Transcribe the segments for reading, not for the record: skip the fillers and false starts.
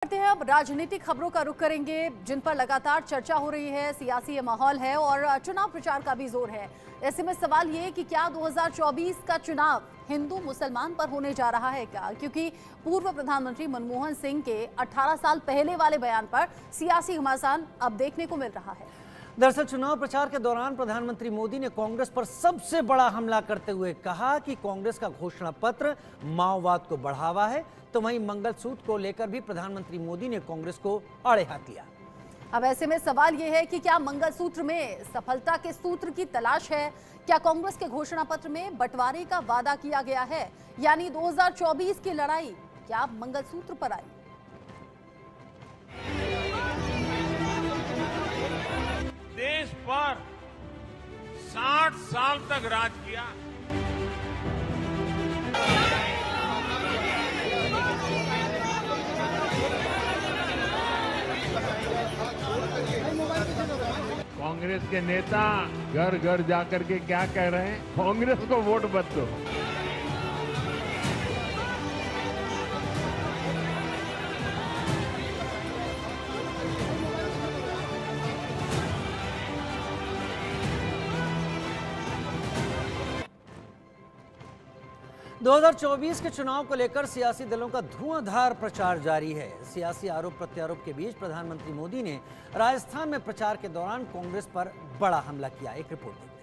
करते हैं अब राजनीतिक खबरों का रुख करेंगे जिन पर लगातार चर्चा हो रही है। सियासी माहौल है और चुनाव प्रचार का भी जोर है। ऐसे में सवाल ये कि क्या 2024 का चुनाव हिंदू मुसलमान पर होने जा रहा है क्या, क्योंकि पूर्व प्रधानमंत्री मनमोहन सिंह के 18 साल पहले वाले बयान पर सियासी घमासान अब देखने को मिल रहा है। दरअसल चुनाव प्रचार के दौरान प्रधानमंत्री मोदी ने कांग्रेस पर सबसे बड़ा हमला करते हुए कहा कि कांग्रेस का घोषणा पत्र माओवाद को बढ़ावा है, तो वहीं मंगलसूत्र को लेकर भी प्रधानमंत्री मोदी ने कांग्रेस को आड़े हाथ लिया। अब ऐसे में सवाल यह है कि क्या मंगलसूत्र में सफलता के सूत्र की तलाश है? क्या कांग्रेस के घोषणा पत्र में बंटवारे का वादा किया गया है, यानी 2024 की लड़ाई क्या मंगलसूत्र पर आई? देश पर 60 साल तक राज किया। कांग्रेस के नेता घर घर जाकर के क्या कह रहे हैं? कांग्रेस को वोट मत दो। 2024 के चुनाव को लेकर सियासी दलों का धुआंधार प्रचार जारी है। सियासी आरोप प्रत्यारोप के बीच प्रधानमंत्री मोदी ने राजस्थान में प्रचार के दौरान कांग्रेस पर बड़ा हमला किया। एक रिपोर्ट देखते हैं।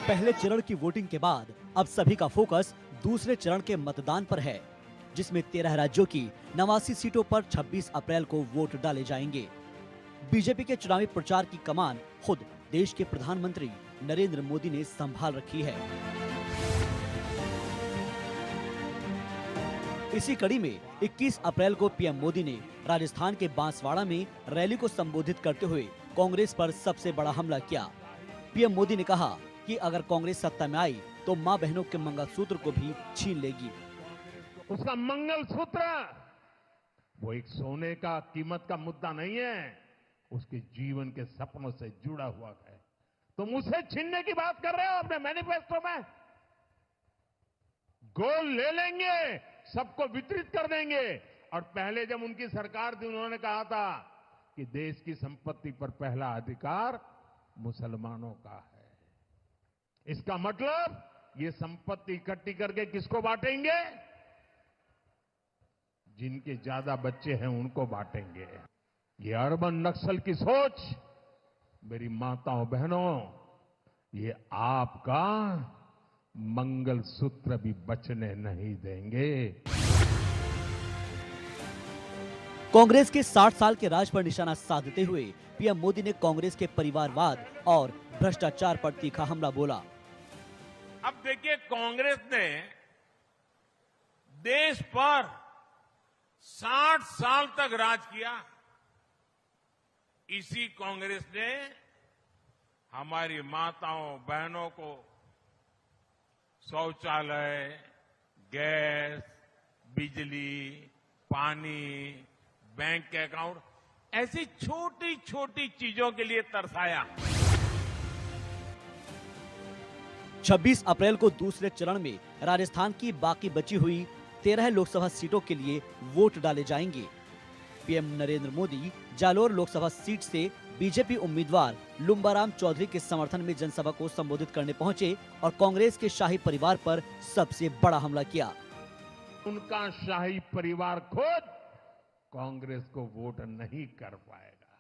पहले चरण की वोटिंग के बाद अब सभी का फोकस दूसरे चरण के मतदान पर है, जिसमें 13 राज्यों की 89 सीटों पर 26 अप्रैल को वोट डाले जाएंगे। बीजेपी के चुनावी प्रचार की कमान खुद देश के प्रधानमंत्री नरेंद्र मोदी ने संभाल रखी है। इसी कड़ी में 21 अप्रैल को पीएम मोदी ने राजस्थान के बांसवाड़ा में रैली को संबोधित करते हुए कांग्रेस पर सबसे बड़ा हमला किया। पीएम मोदी ने कहा कि अगर कांग्रेस सत्ता में आई तो मां बहनों के मंगलसूत्र को भी छीन लेगी। उसका मंगलसूत्र वो एक सोने का कीमत का मुद्दा नहीं है, उसके जीवन के सपनों से जुड़ा हुआ है। तुम उसे छीनने की बात कर रहे हो अपने मैनिफेस्टो में। गोल्ड ले लेंगे, सबको वितरित कर देंगे। और पहले जब उनकी सरकार थी उन्होंने कहा था कि देश की संपत्ति पर पहला अधिकार मुसलमानों का है। इसका मतलब ये संपत्ति इकट्ठी करके किसको बांटेंगे? जिनके ज्यादा बच्चे हैं उनको बांटेंगे। ये अर्बन नक्सल की सोच, मेरी माताओं बहनों, ये आपका मंगलसूत्र भी बचने नहीं देंगे। कांग्रेस के 60 साल के राज पर निशाना साधते हुए पीएम मोदी ने कांग्रेस के परिवारवाद और भ्रष्टाचार पर तीखा हमला बोला। अब देखिए, कांग्रेस ने देश पर 60 साल तक राज किया। इसी कांग्रेस ने हमारी माताओं बहनों को शौचालय, गैस, बिजली, पानी, बैंक के अकाउंट, ऐसी छोटी छोटी चीजों के लिए तरसाया। 26 अप्रैल को दूसरे चरण में राजस्थान की बाकी बची हुई 13 लोकसभा सीटों के लिए वोट डाले जाएंगे। पीएम नरेंद्र मोदी जालोर लोकसभा सीट से बीजेपी उम्मीदवार लुम्बाराम चौधरी के समर्थन में जनसभा को संबोधित करने पहुंचे और कांग्रेस के शाही परिवार पर सबसे बड़ा हमला किया। उनका शाही परिवार खुद कांग्रेस को वोट नहीं कर पाएगा।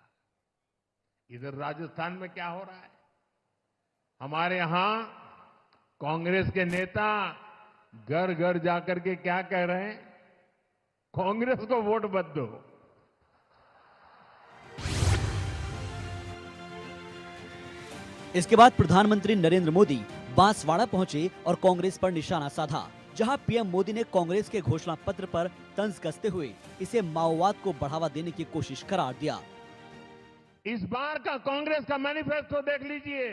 इधर राजस्थान में क्या हो रहा है? हमारे यहां कांग्रेस के नेता घर घर जाकर के क्या कह रहे हैं? कांग्रेस को वोट मत दो। इसके बाद प्रधानमंत्री नरेंद्र मोदी बांसवाड़ा पहुंचे और कांग्रेस पर निशाना साधा, जहां पीएम मोदी ने कांग्रेस के घोषणा पत्र पर तंज कसते हुए इसे माओवाद को बढ़ावा देने की कोशिश करार दिया। इस बार का कांग्रेस का मैनिफेस्टो देख लीजिए।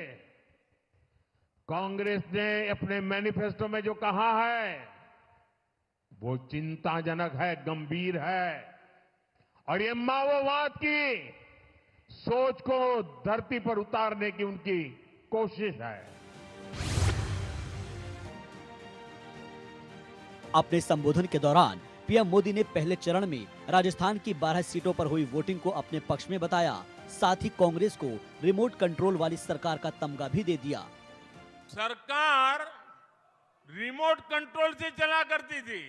कांग्रेस ने अपने मैनिफेस्टो में जो कहा है, वो चिंताजनक है, गंभीर है और ये माओवाद की सोच को धरती पर उतारने की उनकी कोशिश है। अपने संबोधन के दौरान पीएम मोदी ने पहले चरण में राजस्थान की 12 सीटों पर हुई वोटिंग को अपने पक्ष में बताया। साथ ही कांग्रेस को रिमोट कंट्रोल वाली सरकार का तमगा भी दे दिया। सरकार रिमोट कंट्रोल से चला करती थी।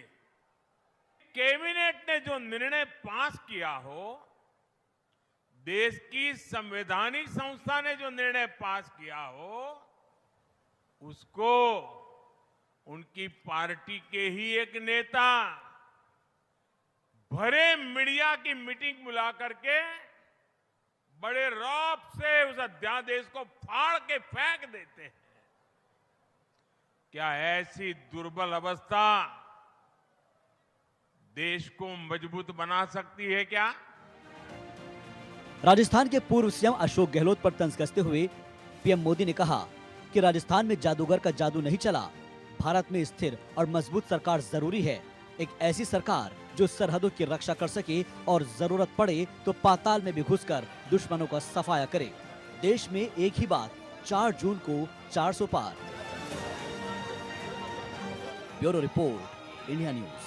कैबिनेट ने जो निर्णय पास किया हो, देश की संवैधानिक संस्था ने जो निर्णय पास किया हो, उसको उनकी पार्टी के ही एक नेता भरे मीडिया की मीटिंग बुला करके बड़े रौब से उस अध्यादेश को फाड़ के फेंक देते हैं। क्या ऐसी दुर्बल अवस्था देश को मजबूत बना सकती है क्या? राजस्थान के पूर्व सीएम अशोक गहलोत पर तंज कसते हुए पीएम मोदी ने कहा कि राजस्थान में जादूगर का जादू नहीं चला। भारत में स्थिर और मजबूत सरकार जरूरी है, एक ऐसी सरकार जो सरहदों की रक्षा कर सके और जरूरत पड़े तो पाताल में भी घुसकर दुश्मनों का सफाया करे। देश में एक ही बात, 4 जून को 400 पार। Bureau report, India news.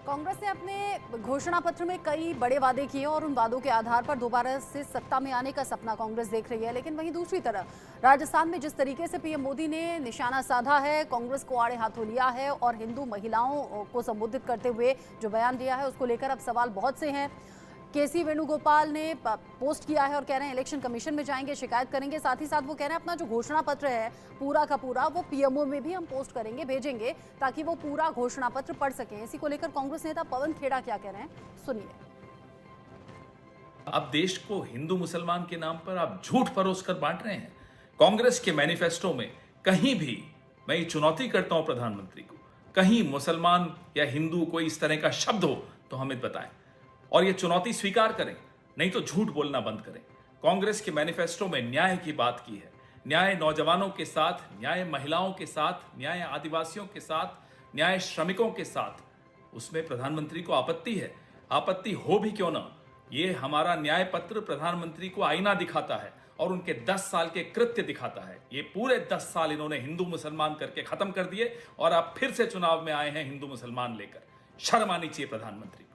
Congress ने अपने घोषणा पत्र में कई बड़े वादे किए और उन वादों के आधार पर दोबारा से सत्ता में आने का सपना कांग्रेस देख रही है। लेकिन वहीं दूसरी तरफ राजस्थान में जिस तरीके से पीएम मोदी ने निशाना साधा है, कांग्रेस को आड़े हाथों लिया है और हिंदू महिलाओं को संबोधित करते हुए जो बयान दिया है, उसको लेकर अब सवाल बहुत से हैं। केसी वेणुगोपाल ने पोस्ट किया है और कह रहे हैं इलेक्शन कमीशन में जाएंगे, शिकायत करेंगे। साथ ही साथ वो कह रहे हैं अपना जो घोषणा पत्र है पूरा का पूरा वो पीएमओ में भी हम पोस्ट करेंगे, भेजेंगे, ताकि वो पूरा घोषणा पत्र पढ़ सकें। इसी को लेकर कांग्रेस नेता पवन खेड़ा क्या कह रहे हैं, सुनिए। अब देश को हिंदू मुसलमान के नाम पर आप झूठ परोस कर बांट रहे हैं। कांग्रेस के मैनिफेस्टो में कहीं भी, मैं ये चुनौती करता हूं प्रधानमंत्री को, कहीं मुसलमान या हिंदू कोई इस तरह का शब्द हो तो हमें बताएं और ये चुनौती स्वीकार करें, नहीं तो झूठ बोलना बंद करें। कांग्रेस के मैनिफेस्टो में न्याय की बात की है, न्याय नौजवानों के साथ, न्याय महिलाओं के साथ, न्याय आदिवासियों के साथ, न्याय श्रमिकों के साथ। उसमें प्रधानमंत्री को आपत्ति है। आपत्ति हो भी क्यों ना, ये हमारा न्याय पत्र प्रधानमंत्री को आईना दिखाता है और उनके 10 साल के कृत्य दिखाता है। ये पूरे 10 साल इन्होंने हिंदू मुसलमान करके खत्म कर दिए और अब फिर से चुनाव में आए हैं हिंदू मुसलमान लेकर। शर्म आनी चाहिए प्रधानमंत्री।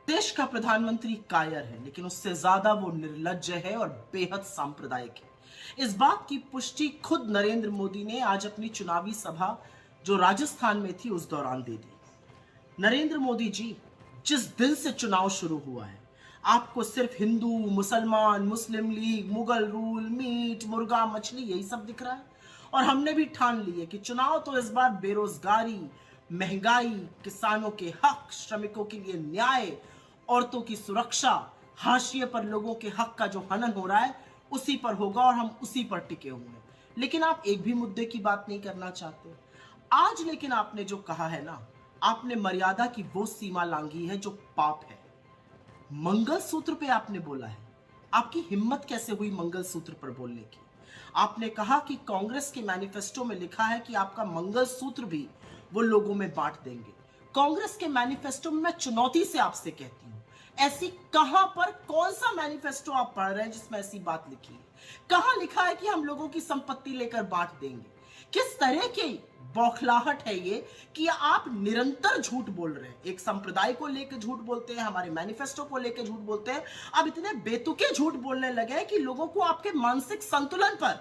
देश का प्रधानमंत्री कायर है, लेकिन उससे ज्यादा वो निर्लज्ज है और बेहद सांप्रदायिक है। इस बात की पुष्टि खुद नरेंद्र मोदी ने आज अपनी चुनावी सभा जो राजस्थान में थी उस दौरान दे दी। नरेंद्र मोदी जी, जिस दिन से चुनाव शुरू हुआ है आपको सिर्फ हिंदू, मुसलमान, मुस्लिम लीग, मुगल रूल, मीट, मुर्गा, मछली यही सब दिख रहा है। और हमने भी ठान ली है कि चुनाव तो इस बार बेरोजगारी, महंगाई, किसानों के हक, श्रमिकों के लिए न्याय, औरतों की सुरक्षा, हाशिए पर लोगों के हक का जो हनन हो रहा है उसी पर होगा और हम उसी पर टिके हुए हैं। लेकिन आप एक भी मुद्दे की बात नहीं करना चाहते आज। लेकिन आपने जो कहा है ना, आपने मर्यादा की वो सीमा लांघी है जो पाप है। मंगलसूत्र पे आपने बोला है, आपकी हिम्मत कैसे हुई मंगलसूत्र पर बोलने की? आपने कहा कि कांग्रेस के मैनिफेस्टो में लिखा है कि आपका मंगलसूत्र भी वो लोगों में बांट देंगे। कांग्रेस के मैनिफेस्टो में मैं चुनौती से आपसे कहती हूं, ऐसी कहां पर कौन सा मैनिफेस्टो आप पढ़ रहे हैं जिसमें ऐसी बात लिखी है? कहां लिखा है कि हम लोगों की संपत्ति लेकर बांट देंगे? किस तरह की बौखलाहट है ये कि आप निरंतर झूठ बोल रहे हैं। एक संप्रदाय को लेकर झूठ बोलते हैं, हमारे मैनिफेस्टो को लेकर झूठ बोलते हैं। अब इतने बेतुके झूठ बोलने लगे हैं कि लोगों को आपके मानसिक संतुलन पर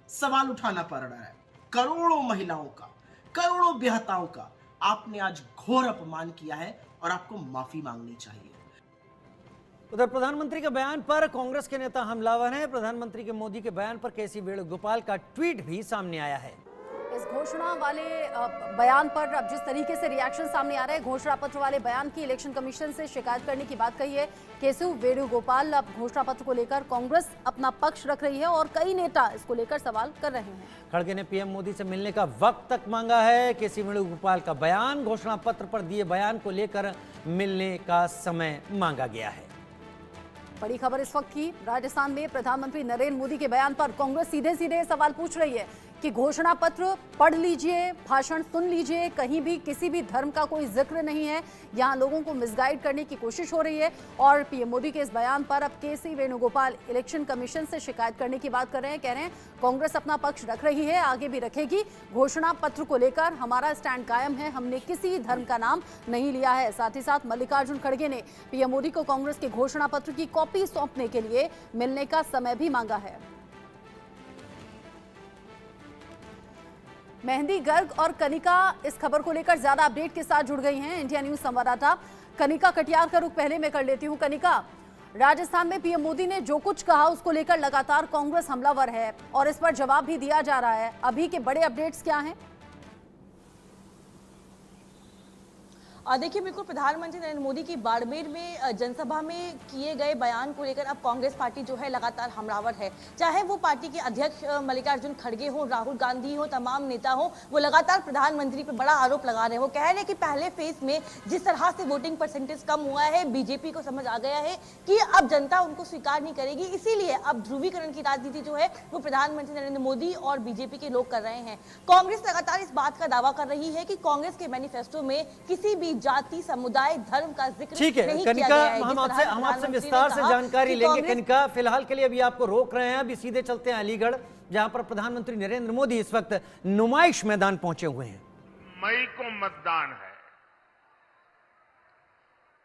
सवाल उठाना पड़ रहा है। करोड़ों महिलाओं का, करोड़ों बेहताओं का आपने आज घोर अपमान किया है और आपको माफी मांगनी चाहिए। उधर प्रधानमंत्री के बयान पर कांग्रेस के नेता हमलावर हैं। प्रधानमंत्री के मोदी के बयान पर केसी वेणुगोपाल का ट्वीट भी सामने आया है। इस घोषणा वाले बयान पर अब जिस तरीके से रिएक्शन सामने आ रहे हैं, घोषणा पत्र वाले बयान की इलेक्शन कमीशन से शिकायत करने की बात कही है केसी वेणुगोपाल। अब घोषणा पत्र को लेकर कांग्रेस अपना पक्ष रख रही है और कई नेता इसको लेकर सवाल कर रहे हैं। खड़गे ने पीएम मोदी से मिलने का वक्त तक मांगा है। केसी वेणुगोपाल का बयान, घोषणा पत्र पर दिए बयान को लेकर मिलने का समय मांगा गया है। बड़ी खबर इस वक्त की, राजस्थान में प्रधानमंत्री नरेंद्र मोदी के बयान पर कांग्रेस सीधे सीधे सवाल पूछ रही है कि घोषणा पत्र पढ़ लीजिए, भाषण सुन लीजिए, कहीं भी किसी भी धर्म का कोई जिक्र नहीं है। यहां लोगों को मिसगाइड करने की कोशिश हो रही है और पीएम मोदी के इस बयान पर अब केसी वेणुगोपाल इलेक्शन कमीशन से शिकायत करने की बात कर रहे हैं। कह रहे हैं कांग्रेस अपना पक्ष रख रही है, आगे भी रखेगी। घोषणा पत्र को लेकर हमारा स्टैंड कायम है, हमने किसी धर्म का नाम नहीं लिया है। साथ ही साथ मल्लिकार्जुन खड़गे ने पीएम मोदी को कांग्रेस के घोषणा पत्र की कॉपी सौंपने के लिए मिलने का समय भी मांगा है। मेहंदी गर्ग और कनिका इस खबर को लेकर ज्यादा अपडेट के साथ जुड़ गई हैं इंडिया न्यूज संवाददाता कनिका कटियार का रुख पहले मैं कर लेती हूं। कनिका, राजस्थान में पीएम मोदी ने जो कुछ कहा उसको लेकर लगातार कांग्रेस हमलावर है और इस पर जवाब भी दिया जा रहा है। अभी के बड़े अपडेट्स क्या हैं? देखिए, बिल्कुल प्रधानमंत्री नरेंद्र मोदी की बाड़मेर में जनसभा में किए गए बयान को लेकर अब कांग्रेस पार्टी जो है लगातार हमलावर है। चाहे वो पार्टी के अध्यक्ष मल्लिकार्जुन खड़गे हो, राहुल गांधी हो, तमाम नेता हो, वो लगातार प्रधानमंत्री पर बड़ा आरोप लगा रहे हैं। वो कह रहे हैं कि पहले फेज में जिस तरह से वोटिंग परसेंटेज कम हुआ है, बीजेपी को समझ आ गया है कि अब जनता उनको स्वीकार नहीं करेगी, इसीलिए अब ध्रुवीकरण की राजनीति जो है वो प्रधानमंत्री नरेंद्र मोदी और बीजेपी के लोग कर रहे हैं। कांग्रेस लगातार इस बात का दावा कर रही है कि कांग्रेस के मैनिफेस्टो में किसी भी जाति, समुदाय, धर्म का जिक्र ठीक है नहीं कनिका, किया गया है। हम आपसे विस्तार से जानकारी लेंगे। कनिका, फिलहाल के लिए अभी आपको रोक रहे हैं, अभी सीधे चलते हैं अलीगढ़, जहां पर प्रधानमंत्री नरेंद्र मोदी इस वक्त नुमाइश मैदान पहुंचे हुए हैं। मई को मतदान है।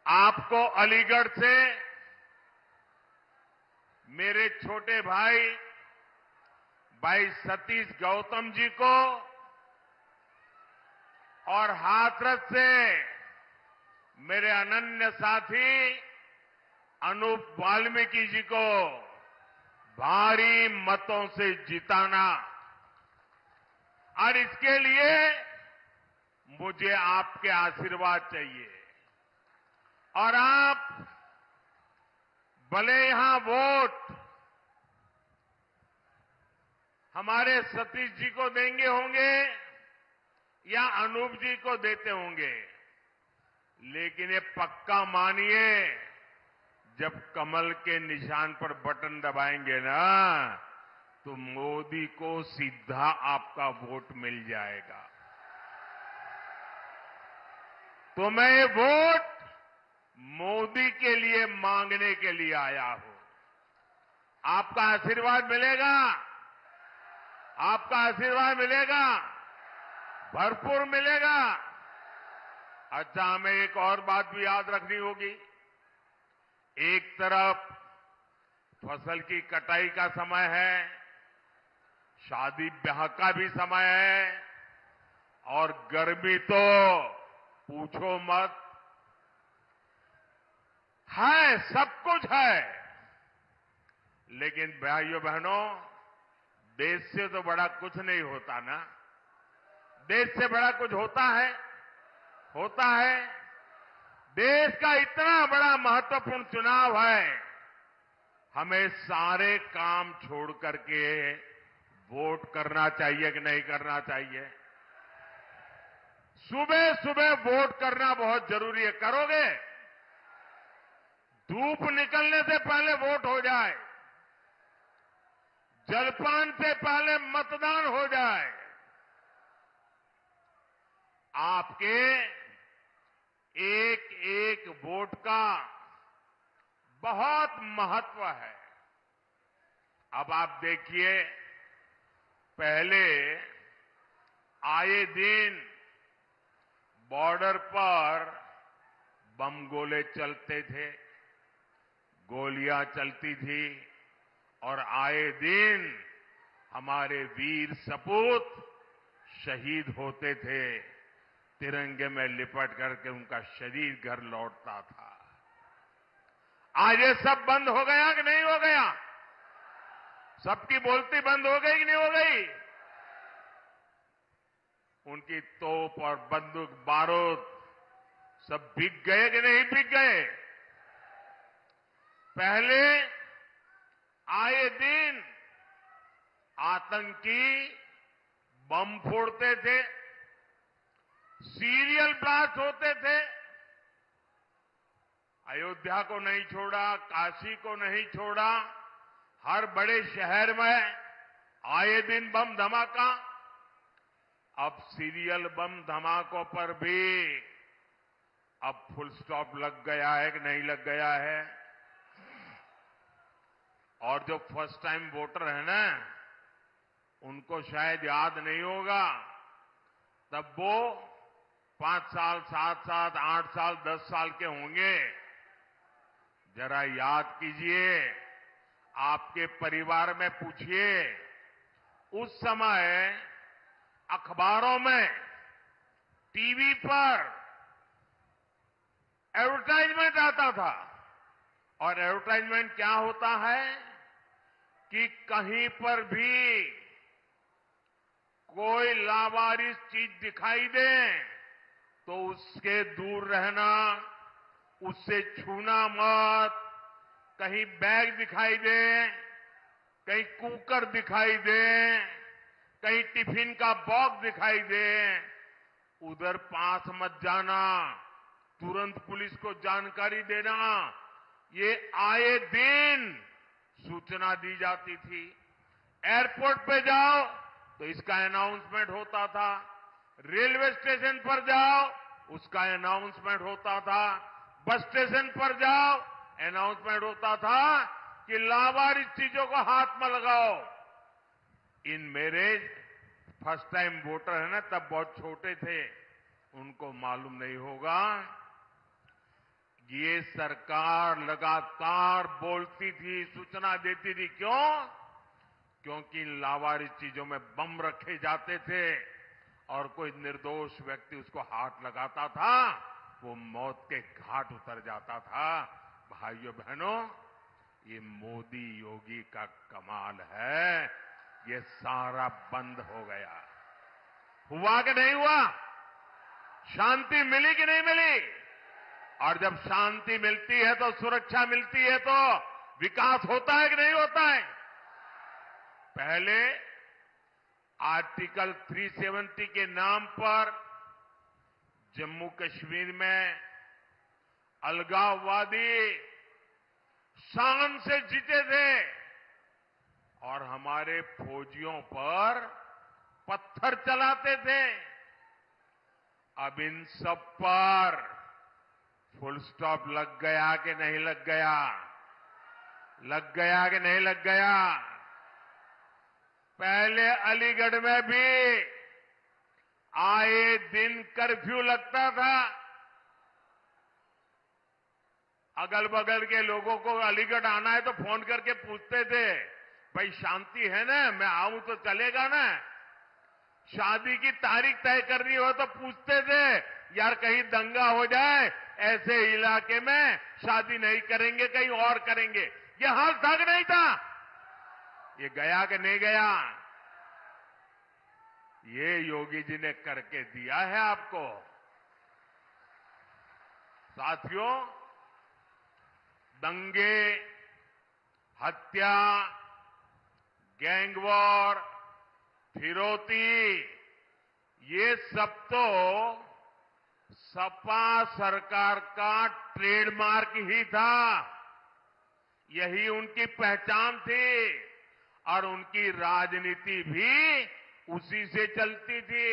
आपको अलीगढ़ से मेरे छोटे भाई सतीश गौतम जी को और हाथरस से मेरे अनन्य साथी अनूप वाल्मीकि जी को भारी मतों से जिताना, और इसके लिए मुझे आपके आशीर्वाद चाहिए। और आप भले यहां वोट हमारे सतीश जी को देंगे होंगे या अनूप जी को देते होंगे, लेकिन ये पक्का मानिए, जब कमल के निशान पर बटन दबाएंगे ना, तो मोदी को सीधा आपका वोट मिल जाएगा। तो मैं ये वोट मोदी के लिए मांगने के लिए आया हूं। आपका आशीर्वाद मिलेगा, आपका आशीर्वाद मिलेगा, भरपूर मिलेगा। अच्छा, हमें एक और बात भी याद रखनी होगी। एक तरफ फसल की कटाई का समय है, शादी ब्याह का भी समय है, और गर्मी तो पूछो मत, है, सब कुछ है। लेकिन भाइयों बहनों, देश से तो बड़ा कुछ नहीं होता ना। देश से बड़ा कुछ होता है? देश का इतना बड़ा महत्वपूर्ण चुनाव है, हमें सारे काम छोड़ करके वोट करना चाहिए कि नहीं करना चाहिए? सुबह सुबह वोट करना बहुत जरूरी है। करोगे? धूप निकलने से पहले वोट हो जाए, जलपान से पहले मतदान हो जाए। आपके एक एक वोट का बहुत महत्व है। अब आप देखिए, पहले आए दिन बॉर्डर पर बम गोले चलते थे, गोलियां चलती थी, और आए दिन हमारे वीर सपूत शहीद होते थे, तिरंगे में लिपट करके उनका शरीर घर लौटता था। आज ये सब बंद हो गया कि नहीं हो गया? सबकी बोलती बंद हो गई कि नहीं हो गई? उनकी तोप और बंदूक बारूद सब बिक गए कि नहीं बिक गए? पहले आए दिन आतंकी बम फोड़ते थे, सीरियल ब्लास्ट होते थे। अयोध्या को नहीं छोड़ा, काशी को नहीं छोड़ा, हर बड़े शहर में आए दिन बम धमाका। अब सीरियल बम धमाकों पर भी अब फुल स्टॉप लग गया है कि नहीं लग गया है। और जो फर्स्ट टाइम वोटर है ना, उनको शायद याद नहीं होगा, तब वो 5 साल, 7 साल, 8 साल, 10 साल के होंगे। जरा याद कीजिए, आपके परिवार में पूछिए, उस समय अखबारों में, टीवी पर एडवर्टाइजमेंट आता था। और एडवर्टाइजमेंट क्या होता है कि कहीं पर भी कोई लावारिस चीज दिखाई दे तो उसके दूर रहना, उससे छूना मत। कहीं बैग दिखाई दे, कहीं कुकर दिखाई दे, कहीं टिफिन का बॉक्स दिखाई दे, उधर पास मत जाना, तुरंत पुलिस को जानकारी देना। ये आए दिन सूचना दी जाती थी। एयरपोर्ट पे जाओ तो इसका अनाउंसमेंट होता था, रेलवे स्टेशन पर जाओ उसका अनाउंसमेंट होता था, बस स्टेशन पर जाओ अनाउंसमेंट होता था कि लावारिस चीजों को हाथ में लगाओ। इन मेरे फर्स्ट टाइम वोटर है ना, तब बहुत छोटे थे, उनको मालूम नहीं होगा। ये सरकार लगातार बोलती थी, सूचना देती थी। क्यों? क्योंकि इन लावारिस चीजों में बम रखे जाते थे और कोई निर्दोष व्यक्ति उसको हाथ लगाता था, वो मौत के घाट उतर जाता था। भाइयों बहनों, ये मोदी योगी का कमाल है, ये सारा बंद हो गया। हुआ कि नहीं हुआ? शांति मिली कि नहीं मिली? और जब शांति मिलती है तो सुरक्षा मिलती है तो विकास होता है कि नहीं होता है? पहले आर्टिकल 370 के नाम पर जम्मू कश्मीर में अलगाववादी शान से जीते थे और हमारे फौजियों पर पत्थर चलाते थे। अब इन सब पर फुल स्टॉप लग गया कि नहीं लग गया? लग गया कि नहीं लग गया? पहले अलीगढ़ में भी आए दिन कर्फ्यू लगता था। अगल बगल के लोगों को अलीगढ़ आना है तो फोन करके पूछते थे, भाई शांति है ना, मैं आऊं तो चलेगा ना? शादी की तारीख तय करनी हो तो पूछते थे, यार कहीं दंगा हो जाए, ऐसे इलाके में शादी नहीं करेंगे, कहीं और करेंगे। ये हाल था कि नहीं था? ये गया कि नहीं गया? ये योगी जी ने करके दिया है आपको। साथियों, दंगे, हत्या, गैंग वॉर, फिरौती, ये सब तो सपा सरकार का ट्रेडमार्क ही था। यही उनकी पहचान थी और उनकी राजनीति भी उसी से चलती थी।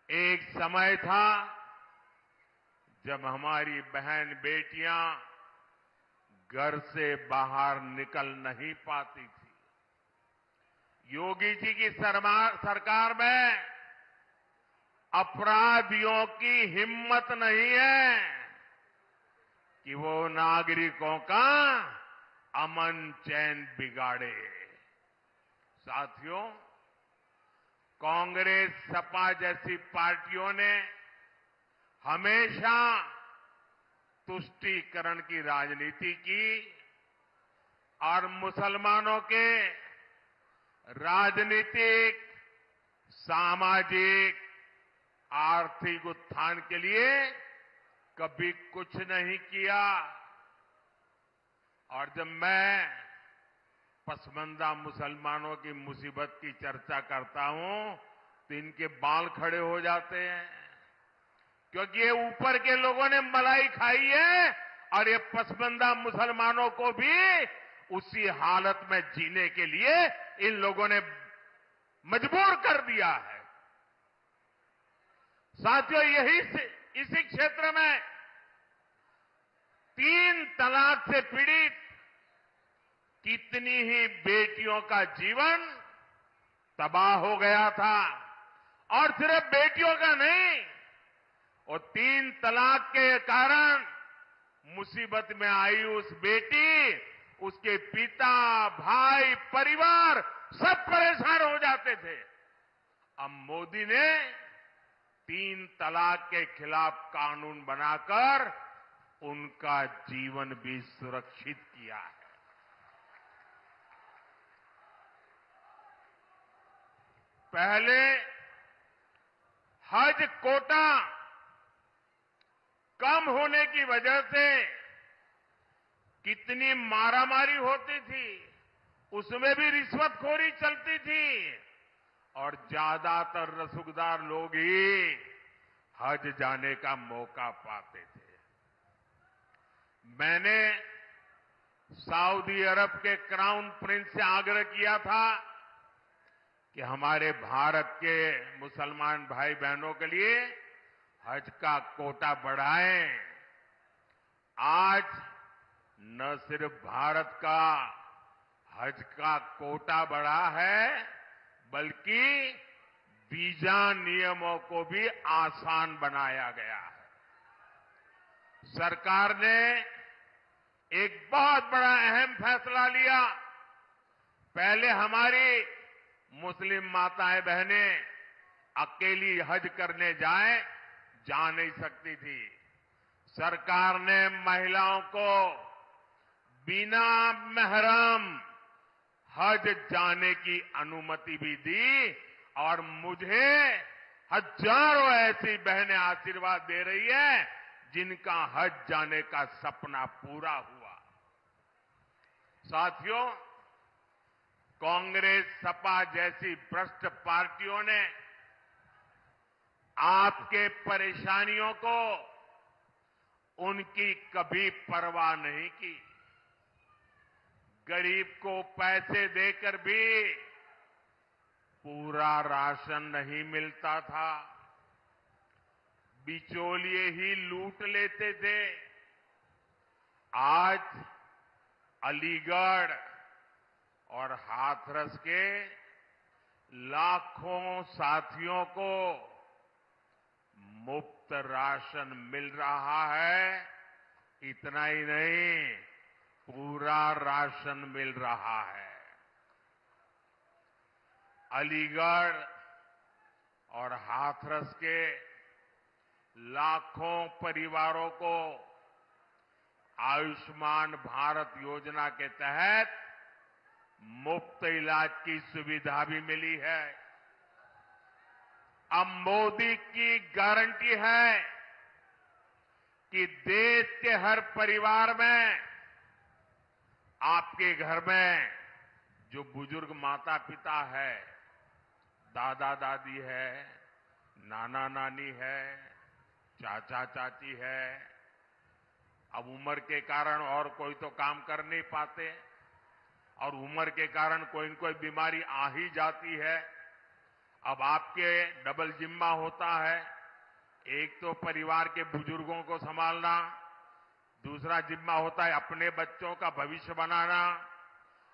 एक समय था जब हमारी बहन बेटियां घर से बाहर निकल नहीं पाती थी। योगी जी की सरकार में अपराधियों की हिम्मत नहीं है कि वो नागरिकों का अमन चैन बिगाड़े। साथियों, कांग्रेस, सपा जैसी पार्टियों ने हमेशा तुष्टीकरण की राजनीति की और मुसलमानों के राजनीतिक, सामाजिक, आर्थिक उत्थान के लिए कभी कुछ नहीं किया। और जब मैं पसमानदा मुसलमानों की मुसीबत की चर्चा करता हूं तो इनके बाल खड़े हो जाते हैं। क्योंकि ये ऊपर के लोगों ने मलाई खाई है और ये पसमंदा मुसलमानों को भी उसी हालत में जीने के लिए इन लोगों ने मजबूर कर दिया है। साथियों, इसी क्षेत्र में 3 तलाक से पीड़ित कितनी ही बेटियों का जीवन तबाह हो गया था। और सिर्फ बेटियों का नहीं, और 3 तलाक के कारण मुसीबत में आई उस बेटी, उसके पिता, भाई, परिवार सब परेशान हो जाते थे। अब मोदी ने 3 तलाक के खिलाफ कानून बनाकर उनका जीवन भी सुरक्षित किया है। पहले हज कोटा कम होने की वजह से कितनी मारामारी होती थी, उसमें भी रिश्वतखोरी चलती थी और ज्यादातर रसूखदार लोग ही हज जाने का मौका पाते थे। मैंने सऊदी अरब के क्राउन प्रिंस से आग्रह किया था कि हमारे भारत के मुसलमान भाई बहनों के लिए हज का कोटा बढ़ाएं। आज न सिर्फ भारत का हज का कोटा बढ़ा है, बल्कि वीजा नियमों को भी आसान बनाया गया है। सरकार ने एक बहुत बड़ा अहम फैसला लिया। पहले हमारी मुस्लिम माताएं बहनें अकेली हज करने जा नहीं सकती थी। सरकार ने महिलाओं को बिना महरम हज जाने की अनुमति भी दी और मुझे हजारों ऐसी बहनें आशीर्वाद दे रही है जिनका हज जाने का सपना पूरा हुआ। साथियों, कांग्रेस, सपा जैसी भ्रष्ट पार्टियों ने आपके परेशानियों को उनकी कभी परवाह नहीं की। गरीब को पैसे देकर भी पूरा राशन नहीं मिलता था, बिचौलिए ही लूट लेते थे। आज अलीगढ़ और हाथरस के लाखों साथियों को मुफ्त राशन मिल रहा है। इतना ही नहीं, पूरा राशन मिल रहा है। अलीगढ़ और हाथरस के लाखों परिवारों को आयुष्मान भारत योजना के तहत मुफ्त इलाज की सुविधा भी मिली है। अब मोदी की गारंटी है कि देश के हर परिवार में, आपके घर में जो बुजुर्ग माता पिता है, दादा दादी है, नाना नानी है, चाचा चाची है, अब उम्र के कारण और कोई तो काम कर नहीं पाते और उम्र के कारण कोई न कोई बीमारी आ ही जाती है। अब आपके डबल जिम्मा होता है, एक तो परिवार के बुजुर्गों को संभालना, दूसरा जिम्मा होता है अपने बच्चों का भविष्य बनाना,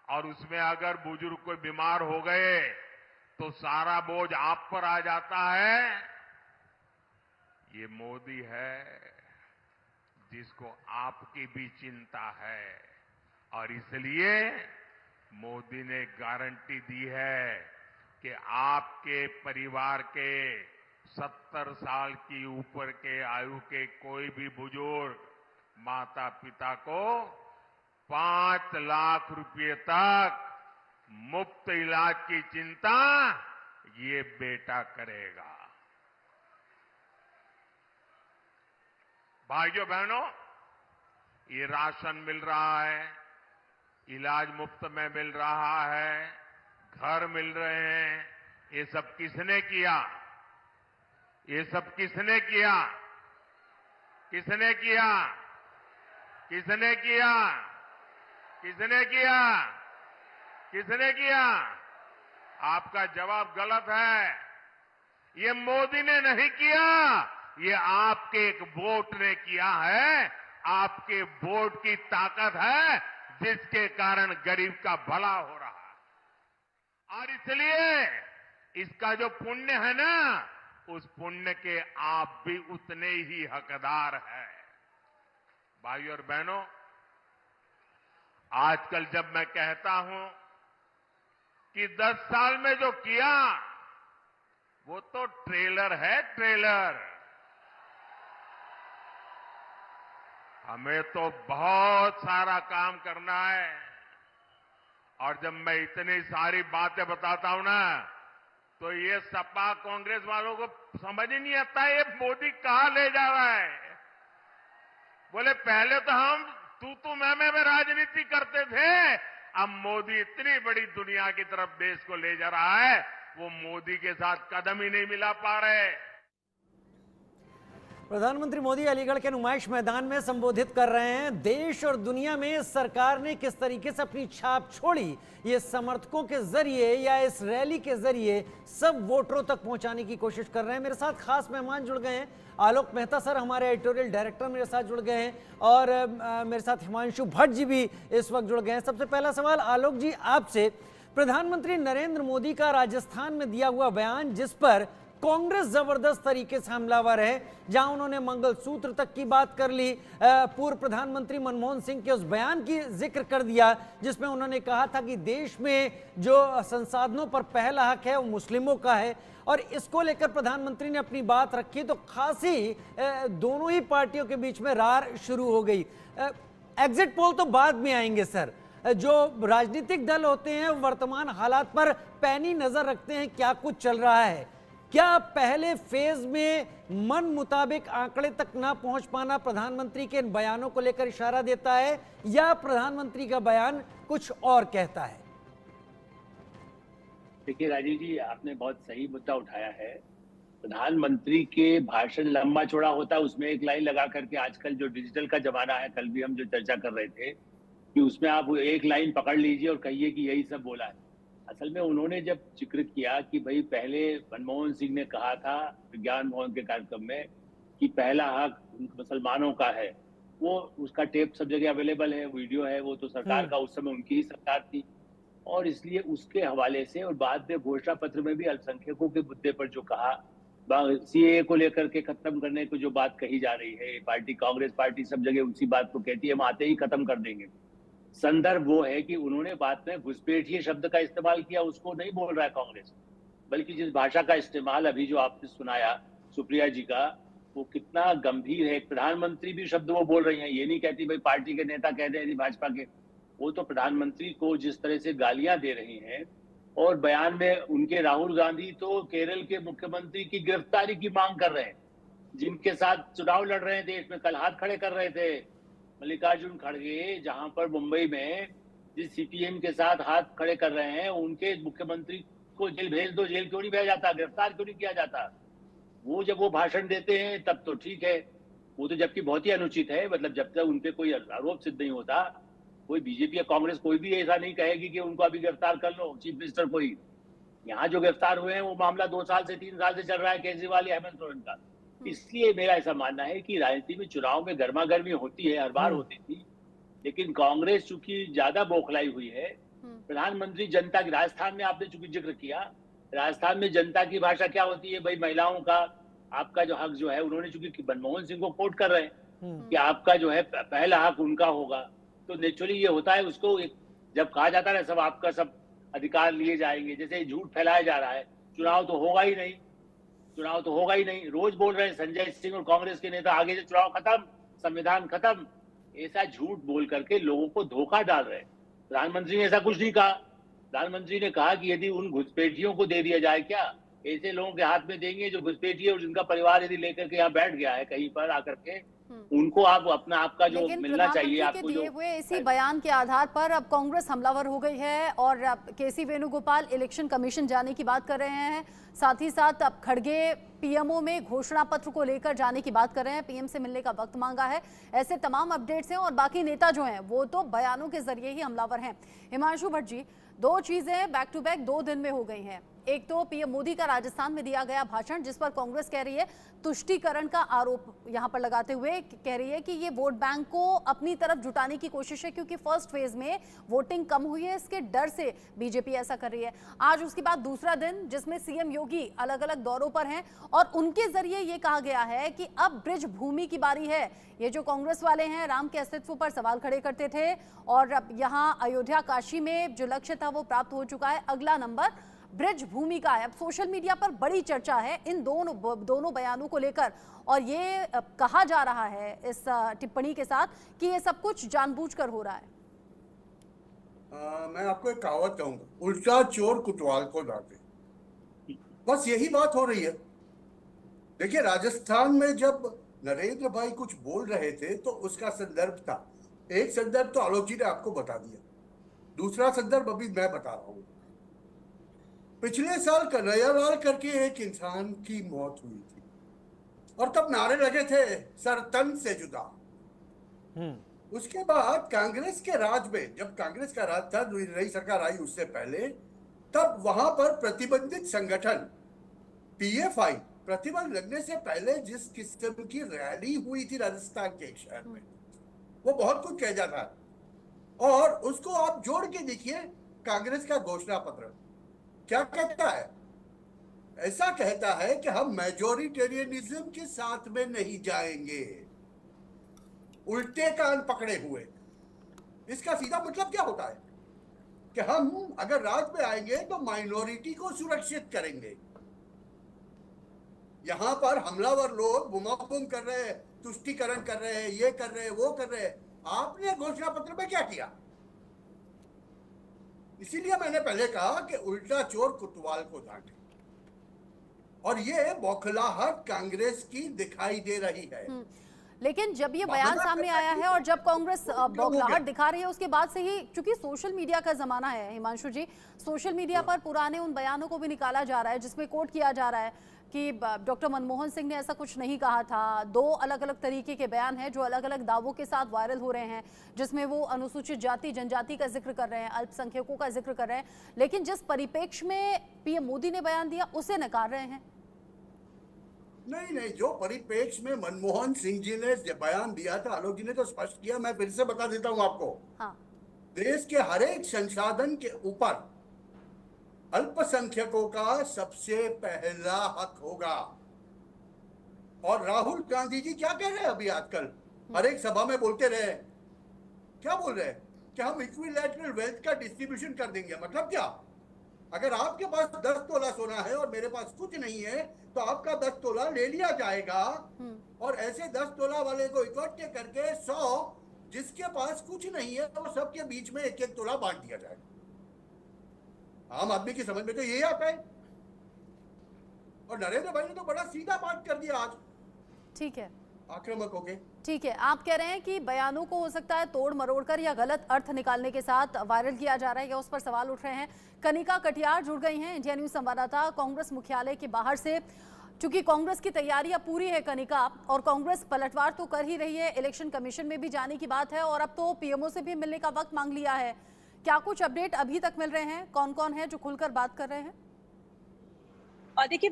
और उसमें अगर बुजुर्ग कोई बीमार हो गए तो सारा बोझ आप पर आ जाता है। ये मोदी है जिसको आपकी भी चिंता है और इसलिए मोदी ने गारंटी दी है कि आपके परिवार के 70 साल की ऊपर के आयु के कोई भी बुजुर्ग माता पिता को 5 लाख रुपए तक मुफ्त इलाज की चिंता ये बेटा करेगा। भाइयों बहनों, ये राशन मिल रहा है, इलाज मुफ्त में मिल रहा है, घर मिल रहे हैं, ये सब किसने किया? ये सब किसने किया? किसने किया? किसने किया? किसने किया? किसने किया? आपका जवाब गलत है। ये मोदी ने नहीं किया, ये आपके एक वोट ने किया है। आपके वोट की ताकत है जिसके कारण गरीब का भला हो रहा है। और इसलिए इसका जो पुण्य है ना, उस पुण्य के आप भी उतने ही हकदार हैं। भाइयों और बहनों, आजकल जब मैं कहता हूं कि 10 साल में जो किया वो तो ट्रेलर है, ट्रेलर। हमें तो बहुत सारा काम करना है। और जब मैं इतनी सारी बातें बताता हूं ना, तो ये सपा कांग्रेस वालों को समझ ही नहीं आता ये मोदी कहां ले जा रहा है। बोले पहले तो हम तू मैं में राजनीति करते थे, अब मोदी इतनी बड़ी दुनिया की तरफ देश को ले जा रहा है, वो मोदी के साथ कदम ही नहीं मिला पा रहे। प्रधानमंत्री मोदी अलीगढ़ के नुमाइश मैदान में संबोधित कर रहे हैं। देश और दुनिया में सरकार ने किस तरीके से अपनी छाप छोड़ी, ये समर्थकों के जरिए या इस रैली के जरिए सब वोटरों तक पहुंचाने की कोशिश कर रहे हैं। मेरे साथ खास मेहमान जुड़ गए हैं। आलोक मेहता सर, हमारे एडिटोरियल डायरेक्टर, मेरे साथ जुड़ गए हैं, और मेरे साथ हिमांशु भट्ट जी भी इस वक्त जुड़ गए हैं। सबसे पहला सवाल आलोक जी आपसे, प्रधानमंत्री नरेंद्र मोदी का राजस्थान में दिया हुआ बयान, जिस पर कांग्रेस जबरदस्त तरीके से हमलावर है, जहां उन्होंने मंगलसूत्र तक की बात कर ली, पूर्व प्रधानमंत्री मनमोहन सिंह के उस बयान की जिक्र कर दिया जिसमें उन्होंने कहा था कि देश में जो संसाधनों पर पहला हक है वो मुस्लिमों का है, और इसको लेकर प्रधानमंत्री ने अपनी बात रखी तो खासी दोनों ही पार्टियों के बीच में रार शुरू हो गई। एग्जिट पोल तो बाद में आएंगे सर, जो राजनीतिक दल होते हैं वर्तमान हालात पर पैनी नजर रखते हैं, क्या कुछ चल रहा है। क्या पहले फेज में मन मुताबिक आंकड़े तक ना पहुंच पाना प्रधानमंत्री के इन बयानों को लेकर इशारा देता है, या प्रधानमंत्री का बयान कुछ और कहता है? देखिए राजीव जी, आपने बहुत सही मुद्दा उठाया है। प्रधानमंत्री के भाषण लंबा चौड़ा होता है, उसमें एक लाइन लगा करके, आजकल जो डिजिटल का जमाना है, कल भी हम जो चर्चा कर रहे थे कि उसमें आप एक लाइन पकड़ लीजिए और कहिए कि यही सब बोला है। असल में उन्होंने जब जिक्र किया कि भाई पहले मनमोहन सिंह ने कहा था विज्ञान भवन के कार्यक्रम में कि पहला हक मुसलमानों का है, वो उसका टेप सब जगह अवेलेबल है, वीडियो है, वो तो सरकार का उस समय उनकी ही सरकार थी, और इसलिए उसके हवाले से, और बाद में घोषणा पत्र में भी अल्पसंख्यकों के मुद्दे पर जो कहा, सीएए को लेकर के खत्म करने को जो बात कही जा रही है, पार्टी कांग्रेस पार्टी सब जगह उसी बात को कहती है, हम आते ही खत्म कर देंगे। संदर्भ वो है कि उन्होंने बात में घुसपैठिए शब्द का इस्तेमाल किया, उसको नहीं बोल रहा है कांग्रेस, बल्कि जिस भाषा का इस्तेमाल अभी जो आपने सुनाया सुप्रिया जी का, वो कितना गंभीर है। प्रधानमंत्री भी शब्द वो बोल रही हैं, ये नहीं कहती भाई पार्टी के नेता कह रहे हैं भाजपा के, वो तो प्रधानमंत्री को जिस तरह से गालियां दे रही हैं। और बयान में उनके राहुल गांधी तो केरल के मुख्यमंत्री की गिरफ्तारी की मांग कर रहे हैं, जिनके साथ चुनाव लड़ रहे हैं देश में, कल हाथ खड़े कर रहे थे मल्लिकार्जुन खड़गे, जहां पर मुंबई में जिस सीपीएम के साथ हाथ खड़े कर रहे हैं, उनके मुख्यमंत्री को जेल भेज दो, जेल क्यों नहीं भेजा जाता, गिरफ्तार क्यों नहीं किया जाता। वो जब वो भाषण देते हैं तब तो ठीक है, वो तो जबकि बहुत ही अनुचित है, मतलब जब तक उनपे कोई आरोप सिद्ध नहीं होता, कोई बीजेपी या कांग्रेस कोई भी ऐसा नहीं कहेगी कि उनको अभी गिरफ्तार कर लो, चीफ मिनिस्टर को ही। यहाँ जो गिरफ्तार हुए हैं वो मामला 2 साल से 3 साल से चल रहा है, केजरीवाल या हेमंत सोरेन का। इसलिए मेरा ऐसा मानना है कि राजनीति में चुनाव में गर्मा गर्मी होती है, हर बार होती थी, लेकिन कांग्रेस चूंकि ज्यादा बौखलाई हुई है। प्रधानमंत्री जनता की, राजस्थान में आपने चूंकि जिक्र किया, राजस्थान में जनता की भाषा क्या होती है भाई, महिलाओं का आपका जो हक जो है, उन्होंने चूंकि मनमोहन सिंह को कोट कर रहे हैं कि आपका जो है पहला हक उनका होगा, तो नेचुरली ये होता है, उसको जब कहा जाता है सब आपका सब अधिकार लिए जाएंगे, जैसे झूठ फैलाया जा रहा है, चुनाव तो होगा ही नहीं, चुनाव तो होगा ही नहीं। रोज बोल रहे हैं संजय सिंह और कांग्रेस के नेता, आगे से चुनाव खत्म, संविधान खत्म, ऐसा झूठ बोल करके लोगों को धोखा डाल रहे हैं। प्रधानमंत्री ने ऐसा कुछ नहीं कहा। प्रधानमंत्री ने कहा कि यदि उन घुसपैठियों को दे दिया जाए, क्या ऐसे लोगों के हाथ में देंगे जो घुसपैठी है और जिनका परिवार यदि लेकर के यहाँ बैठ गया है कहीं पर आकर के, उनको आप अपना आपका जो लेकिन मिलना चाहिए प्रधानमंत्री के आपको दिए जो हुए इसी बयान के आधार पर अब कांग्रेस हमलावर हो गई है और अब केसी वेणुगोपाल इलेक्शन कमीशन जाने की बात कर रहे हैं। साथ ही साथ अब खड़गे पीएमओ में घोषणा पत्र को लेकर जाने की बात कर रहे हैं, पीएम से मिलने का वक्त मांगा है। ऐसे तमाम अपडेट्स हैं और बाकी नेता जो हैं वो तो बयानों के जरिए ही हमलावर हैं। हिमांशु भट्ट जी, दो चीजें बैक टू बैक 2 दिन में हो गई हैं। एक तो पीएम मोदी का राजस्थान में दिया गया भाषण, जिस पर कांग्रेस कह रही है तुष्टीकरण का आरोप यहां पर लगाते हुए कह रही है कि ये वोट बैंक को अपनी तरफ जुटाने की कोशिश है, क्योंकि फर्स्ट फेज में वोटिंग कम हुई है, इसके डर से बीजेपी ऐसा कर रही है। आज उसके बाद दूसरा दिन जिसमें सीएम योगी अलग अलग दौरों पर हैं और उनके जरिए ये कहा गया है कि अब ब्रिज भूमि की बारी है। ये जो कांग्रेस वाले हैं राम के अस्तित्व पर सवाल खड़े करते थे और अब यहाँ अयोध्या काशी में जो लक्ष्य था वो प्राप्त हो चुका है। अगला नंबर ब्रिज भूमि का है। अब सोशल मीडिया पर बड़ी चर्चा है इन दोनों बयानों को लेकर और ये कहा जा रहा है इस टिप्पणी के साथ कि ये सब कुछ जानबूझकर हो रहा है। मैं आपको एक कहावत कहूंगा, उल्टा चोर कुतवाल को डांटे। बस यही बात हो रही है। देखिए, राजस्थान में जब नरेंद्र भाई कुछ बोल रहे थे तो उसका संदर्भ था। एक संदर्भ तो आलोक जी ने आपको बता दिया, दूसरा संदर्भ अभी मैं बता रहा हूं। पिछले साल कन्हैयालाल करके एक इंसान की मौत हुई थी और तब नारे लगे थे सर तन से जुदा। उसके बाद कांग्रेस के राज में, जब कांग्रेस का राज था, नई सरकार आई उससे पहले, तब वहां पर प्रतिबंधित संगठन पीएफआई, प्रतिबंध लगने से पहले जिस किस्म की रैली हुई थी राजस्थान के एक शहर में, वो बहुत कुछ कह जाता है। और उसको आप जोड़ के देखिए, कांग्रेस का घोषणा पत्र क्या कहता है? ऐसा कहता है कि हम मेजोरिटेरियनिज्म के साथ में नहीं जाएंगे, उल्टे कान पकड़े हुए। इसका सीधा मतलब क्या होता है कि हम अगर राज में आएंगे तो माइनॉरिटी को सुरक्षित करेंगे। यहां पर हमलावर लोग बुमाबुम कर रहे हैं, तुष्टीकरण कर रहे हैं, ये कर रहे हैं, वो कर रहे हैं। आपने घोषणा पत्र में क्या किया? इसीलिए मैंने पहले कहा कि उल्टा चोर कुतवाल को डांटे, और ये बौखलाहट कांग्रेस की दिखाई दे रही है। लेकिन जब ये बयान सामने आया है और जब कांग्रेस बौखलाहट दिखा रही है, उसके बाद से ही, चूंकि सोशल मीडिया का जमाना है हिमांशु जी, सोशल मीडिया पर पुराने उन बयानों को भी निकाला जा रहा है जिसमें कोट किया जा रहा है कि डॉक्टर मनमोहन सिंह ने ऐसा कुछ नहीं कहा था। 2 अलग अलग तरीके के बयान हैं जो अलग अलग दावों के साथ वायरल हो रहे हैं, जिसमें वो अनुसूचित जाति जनजाति का जिक्र कर रहे हैं, अल्पसंख्यकों का जिक्र कर रहे हैं, लेकिन जिस परिप्रेक्ष्य में पीएम मोदी ने बयान दिया उसे नकार रहे हैं। नहीं, जो परिप्रेक्ष्य में मनमोहन सिंह जी ने बयान दिया था, आलोक जी ने तो स्पष्ट किया, मैं फिर से बता देता हूं आपको। हाँ। देश के हर एक संसाधन के ऊपर अल्पसंख्यकों का सबसे पहला हक होगा। और राहुल गांधी जी क्या कह रहे हैं अभी आजकल, हर एक सभा में बोलते रहे, क्या बोल रहे हैं कि हम इक्विलैटरल वेल्थ का डिस्ट्रीब्यूशन कर देंगे। मतलब क्या? अगर आपके पास 10 तोला सोना है और मेरे पास कुछ नहीं है तो आपका 10 तोला ले लिया जाएगा और ऐसे 10 तोला वाले को इकट्ठे करके 100 जिसके पास कुछ नहीं है वो सबके बीच में 1-1 तोला बांट दिया जाएगा। आम आदमी की समझ में तो यही आता है, और नरेंद्र भाई ने तो बड़ा सीधा बात कर दिया आज। ठीक है, आक्रामक होके। ठीक है, आप कह रहे हैं कि बयानों को हो सकता है तोड़ मरोड़ कर या गलत अर्थ निकालने के साथ वायरल किया जा रहा है, या उस पर सवाल उठ रहे हैं। कनिका कटियार जुड़ गई हैं, इंडिया न्यूज संवाददाता कांग्रेस मुख्यालय के बाहर से। चूंकि कांग्रेस की तैयारियां पूरी है कनिका, और कांग्रेस पलटवार तो कर ही रही है, इलेक्शन कमीशन में भी जाने की बात है और अब तो पीएमओ से भी मिलने का वक्त मांग लिया है। क्या कुछ अपडेट अभी तक मिल रहे हैं? कौन कौन है जो खुलकर बात कर रहे हैं? और देखिए,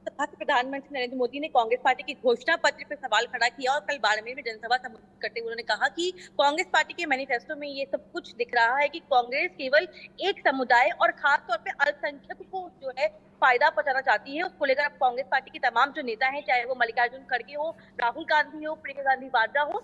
प्रधानमंत्री नरेंद्र मोदी ने कांग्रेस पार्टी की घोषणा पत्र पर सवाल खड़ा किया और कल बाड़मेर में जनसभा संबोधित करते हुए उन्होंने कहा कि कांग्रेस पार्टी के मैनिफेस्टो में ये सब कुछ दिख रहा है कि कांग्रेस केवल एक समुदाय और खास तौर पे अल्पसंख्यक को जो है फायदा पहुंचाना चाहती है। उसको लेकर अब कांग्रेस पार्टी के तमाम जो नेता हैं, चाहे वो मल्लिकार्जुन खड़गे हो, राहुल गांधी हो, प्रियंका गांधी वाड्रा हो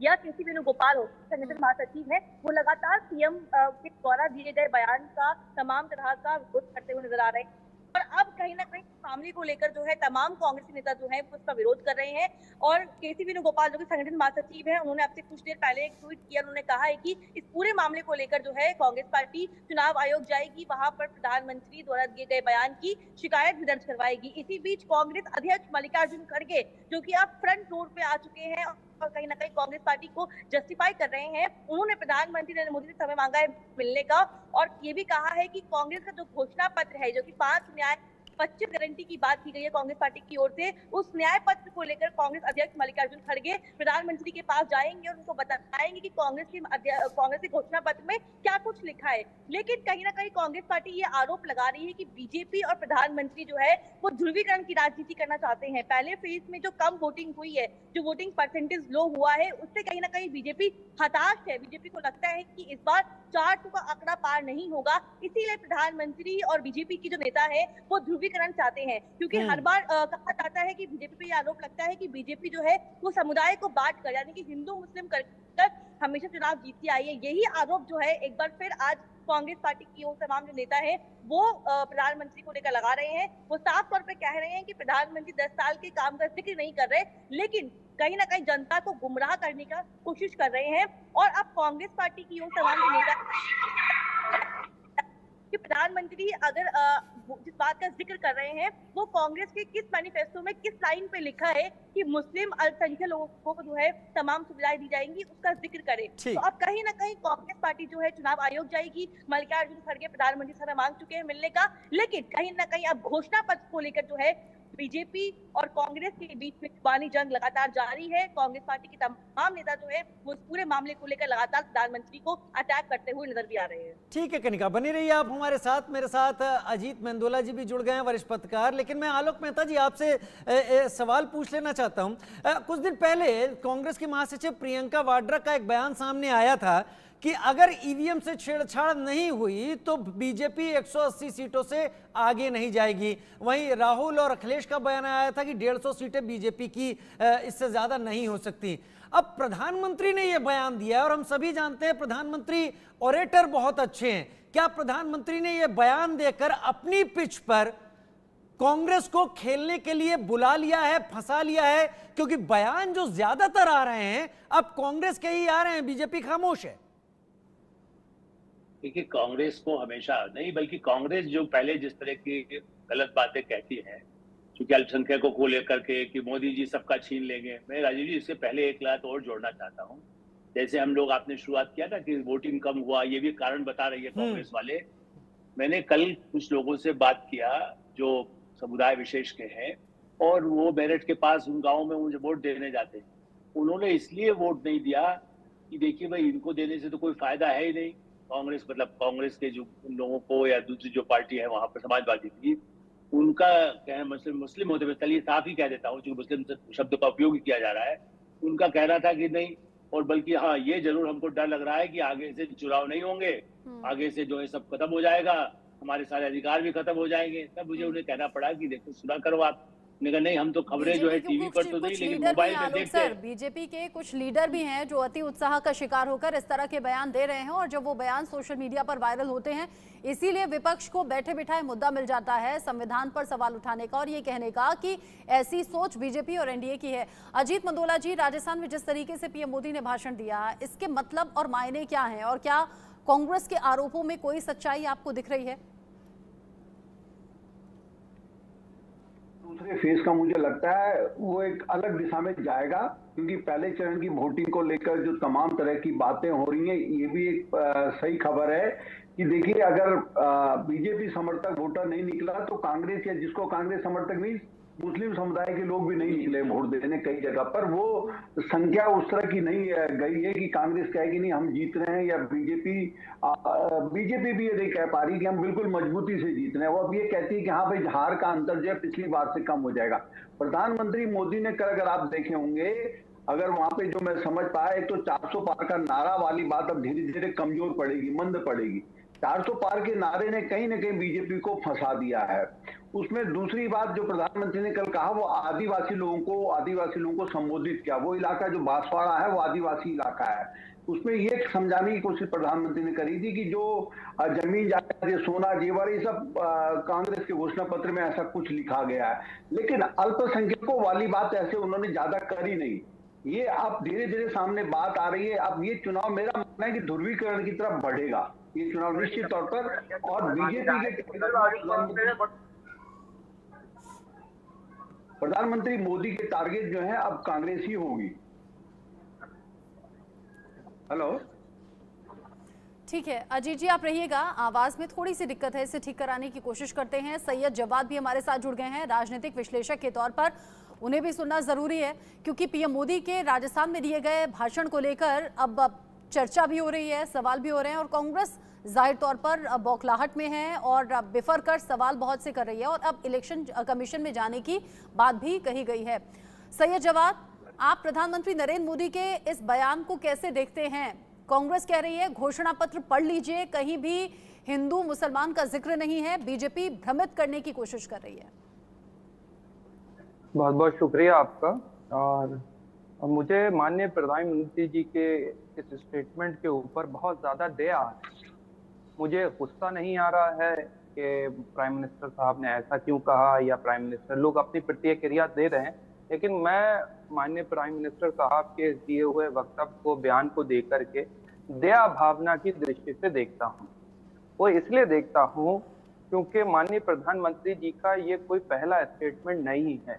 या केसी वेणुगोपाल हो, संगठन महासचिव है, वो लगातार सीएम के द्वारा दिए गए बयान का तमाम तरह का विरोध करते हुए नजर आ रहे हैं। और अब कहीं ना कहीं मामले को लेकर जो है तमाम कांग्रेसी नेता जो है उसका विरोध कर रहे हैं। और केसी वेणुगोपाल जो कि संगठन महासचिव है, उन्होंने अब से कुछ देर पहले एक ट्वीट किया। उन्होंने कहा है कि इस पूरे मामले को लेकर जो है कांग्रेस पार्टी चुनाव आयोग जाएगी, वहां पर प्रधानमंत्री द्वारा दिए गए बयान की शिकायत भी दर्ज करवाएगी। इसी बीच कांग्रेस अध्यक्ष मल्लिकार्जुन खड़गे जो कि अब फ्रंट रोड पे आ चुके हैं, और कहीं ना कहीं कांग्रेस पार्टी को जस्टिफाई कर रहे हैं। उन्होंने प्रधानमंत्री नरेंद्र मोदी से समय मांगा है मिलने का और ये भी कहा है कि कांग्रेस का जो घोषणा पत्र है, जो कि 5 न्याय 25 गारंटी की बात की गई है कांग्रेस पार्टी की ओर से, उस न्याय पत्र को लेकर कांग्रेस अध्यक्ष मल्लिकार्जुन खड़गे प्रधानमंत्री के पास जाएंगे और उनको बताएंगे कि कांग्रेस के घोषणा पत्र में क्या कुछ लिखा है। लेकिन कहीं ना कहीं कांग्रेस पार्टी ये आरोप लगा रही है कि बीजेपी और प्रधानमंत्री जो है वो ध्रुवीकरण की राजनीति करना चाहते हैं। पहले फेज में जो कम वोटिंग हुई है, जो वोटिंग परसेंटेज लो हुआ है, उससे कहीं ना कहीं बीजेपी हताश है। बीजेपी को लगता है कि इस बार 400 का आंकड़ा पार नहीं होगा, इसीलिए प्रधानमंत्री और बीजेपी की जो नेता है वो ध्रुवीकरण चाहते हैं। क्योंकि हर बार कहा जाता है कि बीजेपी पे आरोप लगता है कि बीजेपी जो है वो समुदाय को बांट कर, यानी कि हिंदू मुस्लिम कर हमेशा चुनाव जीतती आई है। यही आरोप जो है एक बार फिर आज कांग्रेस पार्टी की ओर तमाम जो नेता है वो प्रधानमंत्री को लेकर लगा रहे हैं। वो साफ तौर पे कह रहे हैं कि प्रधानमंत्री 10 साल के काम का जिक्र नहीं कर रहे, लेकिन कहीं ना कहीं जनता को गुमराह करने का कोशिश कर रहे हैं। और अब कांग्रेस पार्टी की ओर तमाम जो नेता कि प्रधानमंत्री अगर जिस बात का जिक्र कर रहे हैं वो कांग्रेस के किस मैनिफेस्टो में किस लाइन पे लिखा है कि मुस्लिम अल्पसंख्यक लोगों को जो है तमाम सुविधाएं दी जाएंगी, उसका जिक्र करें। तो अब कहीं ना कहीं कांग्रेस पार्टी जो है चुनाव आयोग जाएगी। मल्लिकार्जुन खड़गे प्रधानमंत्री से मांग चुके हैं मिलने का, लेकिन कहीं ना कहीं अब घोषणा पत्र को लेकर जो है बीजेपी और कांग्रेस के बीच में जुबानी जंग लगातार जारी है। कांग्रेस पार्टी के तमाम नेता जो है वो इस पूरे मामले को लेकर लगातार प्रधानमंत्री को अटैक करते हुए नजर भी आ रहे हैं। ठीक है कनिका, बनी रहिए आप हमारे साथ। मेरे साथ अजीत मेंदोला जी भी जुड़ गए हैं, वरिष्ठ पत्रकार। लेकिन मैं आलोक मेहता जी आपसे सवाल पूछ लेना चाहता हूं। कुछ दिन पहले कांग्रेस की महासचिव प्रियंका वाड्रा का एक बयान सामने आया था कि अगर ईवीएम से छेड़छाड़ नहीं हुई तो बीजेपी 180 सीटों से आगे नहीं जाएगी। वहीं राहुल और अखिलेश का बयान आया था कि 150 सीटें बीजेपी की इससे ज्यादा नहीं हो सकती। अब प्रधानमंत्री ने यह बयान दिया और हम सभी जानते हैं प्रधानमंत्री ऑरेटर बहुत अच्छे हैं। क्या प्रधानमंत्री ने यह बयान देकर अपनी पिच पर कांग्रेस को खेलने के लिए बुला लिया है, फंसा लिया है? क्योंकि बयान जो ज्यादातर आ रहे हैं अब कांग्रेस के ही आ रहे हैं, बीजेपी खामोश है। देखिए, कांग्रेस को हमेशा नहीं, बल्कि कांग्रेस जो पहले जिस तरह की गलत बातें कहती है, क्योंकि अल्पसंख्यकों को लेकर के कि मोदी जी सबका छीन लेंगे, मैं राजीव जी इससे पहले एक बात और जोड़ना चाहता हूं। जैसे हम लोग आपने शुरुआत किया था कि वोटिंग कम हुआ, ये भी कारण बता रही है कांग्रेस वाले। मैंने कल कुछ लोगों से बात किया जो समुदाय विशेष के हैं और वो मेरठ के पास उन गाँव में मुझे वोट देने जाते हैं। उन्होंने इसलिए वोट नहीं दिया कि देखिए भाई, इनको देने से तो कोई फायदा है ही नहीं। कांग्रेस मतलब कांग्रेस के जो लोगों को या दूसरी जो पार्टी है वहां पर समाजवादी थी, उनका कहना मुस्लिम होते हुए, चलिए साफ ही कह देता हूँ क्योंकि मुस्लिम शब्द का उपयोग किया जा रहा है, उनका कहना था कि नहीं, और बल्कि हाँ ये जरूर हमको डर लग रहा है कि आगे से चुनाव नहीं होंगे, आगे से जो है सब खत्म हो जाएगा, हमारे सारे अधिकार भी खत्म हो जाएंगे। तब मुझे उन्हें कहना पड़ा कि देखो सुना करो आप। नहीं, हम तो खबरें जो है टीवी पर तो नहीं, लेकिन मोबाइल पे देखते हैं। बीजेपी के कुछ लीडर भी हैं जो अति उत्साह का शिकार होकर इस तरह के बयान दे रहे हैं और जब वो बयान सोशल मीडिया पर वायरल होते हैं, इसीलिए विपक्ष को बैठे बिठाए मुद्दा मिल जाता है संविधान पर सवाल उठाने का और ये कहने का कि ऐसी सोच बीजेपी और एनडीए की है। अजीत मंदोला जी, राजस्थान में जिस तरीके से पीएम मोदी ने भाषण दिया, इसके मतलब और मायने क्या है और क्या कांग्रेस के आरोपों में कोई सच्चाई आपको दिख रही है? दूसरे फेज का मुझे लगता है वो एक अलग दिशा में जाएगा, क्योंकि पहले चरण की वोटिंग को लेकर जो तमाम तरह की बातें हो रही हैं, ये भी एक सही खबर है कि देखिए, अगर बीजेपी समर्थक वोटर नहीं निकला तो कांग्रेस या जिसको कांग्रेस समर्थक नहीं, मुस्लिम समुदाय के लोग भी नहीं निकले वोट देने कई जगह पर। वो संख्या उस तरह की नहीं गई है कि कांग्रेस कहे कि नहीं हम जीत रहे हैं, या बीजेपी भी ये नहीं कह पा रही कि हम बिल्कुल मजबूती से जीत रहे हैं। वो अब ये कहती है कि हाँ भाई, हार का अंतर जो है पिछली बार से कम हो जाएगा। प्रधानमंत्री मोदी ने कल, अगर आप देखे होंगे, अगर वहां पे जो मैं समझ पाया, एक तो 400 पार का नारा वाली बात अब धीरे धीरे कमजोर पड़ेगी, मंद पड़ेगी। 400 पार के नारे ने कहीं ना कहीं बीजेपी को फंसा दिया है। उसमें दूसरी बात जो प्रधानमंत्री ने कल कहा, वो आदिवासी लोगों को संबोधित किया। वो इलाका जो बांसवाड़ा है वो आदिवासी इलाका है। उसमें ये समझाने की कोशिश प्रधानमंत्री ने करी थी कि जो जमीन जायदाद, सोना जेवर, ये सब कांग्रेस के घोषणा पत्र में ऐसा कुछ लिखा गया है, लेकिन अल्पसंख्यकों वाली बात ऐसे उन्होंने ज्यादा करी नहीं। ये अब धीरे धीरे सामने बात आ रही है। अब ये चुनाव, मेरा मानना है कि ध्रुवीकरण की तरफ बढ़ेगा ये चुनाव निश्चित तौर पर। और बीजेपी के प्रधानमंत्री मोदी के टारगेट जो है अब कांग्रेस ही होगी। हेलो, ठीक है अजीत जी, आप रहिएगा, आवाज में थोड़ी सी दिक्कत है, इसे ठीक कराने की कोशिश करते हैं। सैयद जवाद भी हमारे साथ जुड़ गए हैं राजनीतिक विश्लेषक के तौर पर, उन्हें भी सुनना जरूरी है क्योंकि पीएम मोदी के राजस्थान में दिए गए भाषण को लेकर अब चर्चा भी हो रही है, सवाल भी हो रहे हैं और कांग्रेस जाहिर तौर पर बौखलाहट में है और बिफर कर सवाल बहुत से कर रही है और अब इलेक्शन कमीशन में जाने की बात भी कही गई है। सैयद जवाद, आप प्रधानमंत्री नरेंद्र मोदी के इस बयान को कैसे देखते हैं? कांग्रेस कह रही है घोषणा पत्र पढ़ लीजिए, कहीं भी हिंदू मुसलमान का जिक्र नहीं है, बीजेपी भ्रमित करने की कोशिश कर रही है। बहुत बहुत शुक्रिया आपका। और मुझे माननीय प्रधानमंत्री जी के इस स्टेटमेंट के ऊपर बहुत ज्यादा दया है। मुझे गुस्सा नहीं आ रहा है कि प्राइम मिनिस्टर साहब ने ऐसा क्यों कहा या प्राइम मिनिस्टर, लोग अपनी प्रतिक्रिया दे रहे हैं, लेकिन मैं माननीय प्राइम मिनिस्टर साहब के दिए हुए वक्तव्य को, बयान को देख करके दया भावना की दृष्टि से देखता हूँ। वो इसलिए देखता हूँ क्योंकि माननीय प्रधानमंत्री जी का ये कोई पहला स्टेटमेंट नहीं है।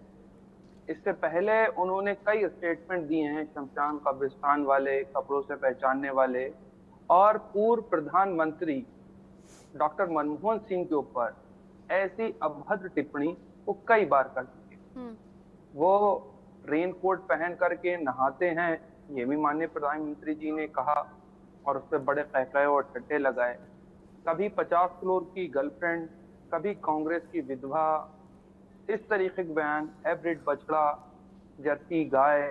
इससे पहले उन्होंने कई स्टेटमेंट दिए हैं, शमशान कब्रिस्तान वाले, कपड़ों से पहचानने वाले, और पूर्व प्रधानमंत्री डॉक्टर मनमोहन सिंह के ऊपर ऐसी अभद्र टिप्पणी वो कई बार कर चुके। वो रेनकोट पहन करके नहाते हैं, ये भी माननीय प्रधानमंत्री जी ने कहा और उस पर बड़े कहकहे और ठट्टे लगाए। कभी 50 करोड़ की गर्लफ्रेंड, कभी कांग्रेस की विधवा, इस तरीके के बयान, हाइब्रिड बछड़ा, जर्सी गाय,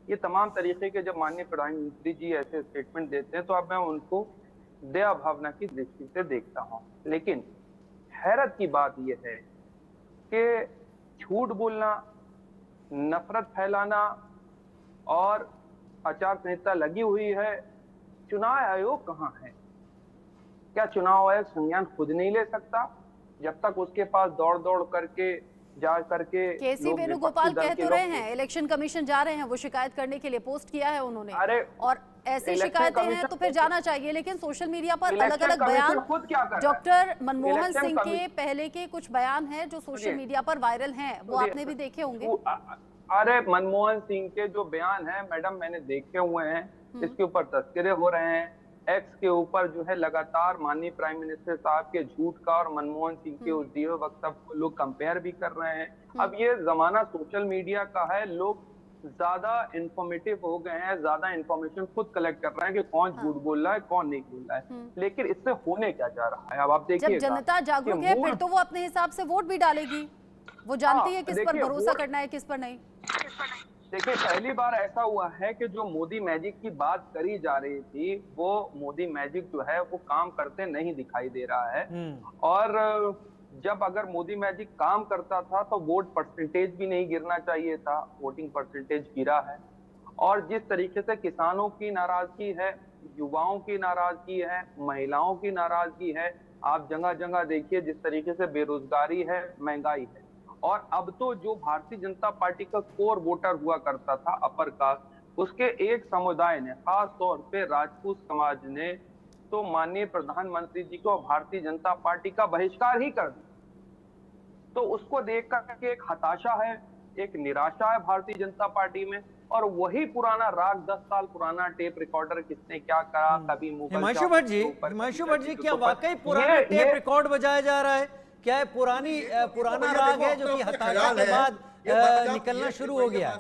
ये तमाम तरीके के जब माननीय प्रधानमंत्री जी ऐसे स्टेटमेंट देते हैं तो अब मैं उनको दया भावना की दृष्टि से देखता हूँ। लेकिन हैरत की बात यह है कि झूठ बोलना, नफरत फैलाना और आचार संहिता लगी हुई है, चुनाव आयोग कहाँ है? क्या चुनाव आयोग संज्ञान खुद नहीं ले सकता? जब तक उसके पास दौड़ दौड़ करके जा करके केसी वेणुगोपाल कह तो रहे हैं इलेक्शन कमीशन जा रहे हैं, वो शिकायत करने के लिए पोस्ट किया है उन्होंने। अरे और ऐसी शिकायतें हैं तो फिर जाना चाहिए, लेकिन सोशल मीडिया पर अलग अलग बयान डॉक्टर मनमोहन सिंह के पहले के कुछ बयान हैं जो सोशल मीडिया पर वायरल हैं, वो आपने भी देखे होंगे। अरे मनमोहन सिंह के जो बयान है मैडम मैंने देखे हुए हैं, इसके ऊपर तस्करे हो रहे हैं, एक्स के ऊपर जो है लगातार माननीय प्राइम मिनिस्टर साहब के झूठ का और मनमोहन सिंह के उस दिए वक्तव्य को लोग कंपेयर भी कर रहे हैं। अब ये जमाना सोशल मीडिया का है, लोग ज्यादा इंफॉर्मेटिव हो गए हैं, ज्यादा इंफॉर्मेशन खुद कलेक्ट कर रहे हैं कि कौन झूठ बोल रहा है, कौन नहीं बोल रहा है। लेकिन इससे होने क्या जा रहा है, अब आप देखिए, जब जनता जागरूक है फिर तो वो अपने हिसाब से वोट भी डालेगी, वो जानती है किस पर भरोसा करना है, किस पर नहीं। देखिए, पहली बार ऐसा हुआ है कि जो मोदी मैजिक की बात करी जा रही थी, वो मोदी मैजिक जो है वो काम करते नहीं दिखाई दे रहा है। और जब अगर मोदी मैजिक काम करता था तो वोट परसेंटेज भी नहीं गिरना चाहिए था, वोटिंग परसेंटेज गिरा है। और जिस तरीके से किसानों की नाराजगी है, युवाओं की नाराजगी है, महिलाओं की नाराजगी है, आप जगह जगह देखिए जिस तरीके से बेरोजगारी है, महंगाई है। और अब तो जो भारतीय जनता पार्टी का कोर वोटर हुआ करता था, अपर कास्ट, उसके एक समुदाय ने, खास तौर पे राजपूत समाज ने, तो माननीय प्रधानमंत्री जी को भारतीय जनता पार्टी का बहिष्कार ही कर दिया। तो उसको देख करके एक हताशा है, एक निराशा है भारतीय जनता पार्टी में। और वही पुराना राग, 10 साल पुराना टेप रिकॉर्डर, किसने क्या करा, कभी हिमांशु भट्ट जी, क्या वाकई पुराना टेप रिकॉर्ड बजाया जा रहा है? क्या है पुराना राग है जो कि हताशा के बाद निकलना शुरू हो गया?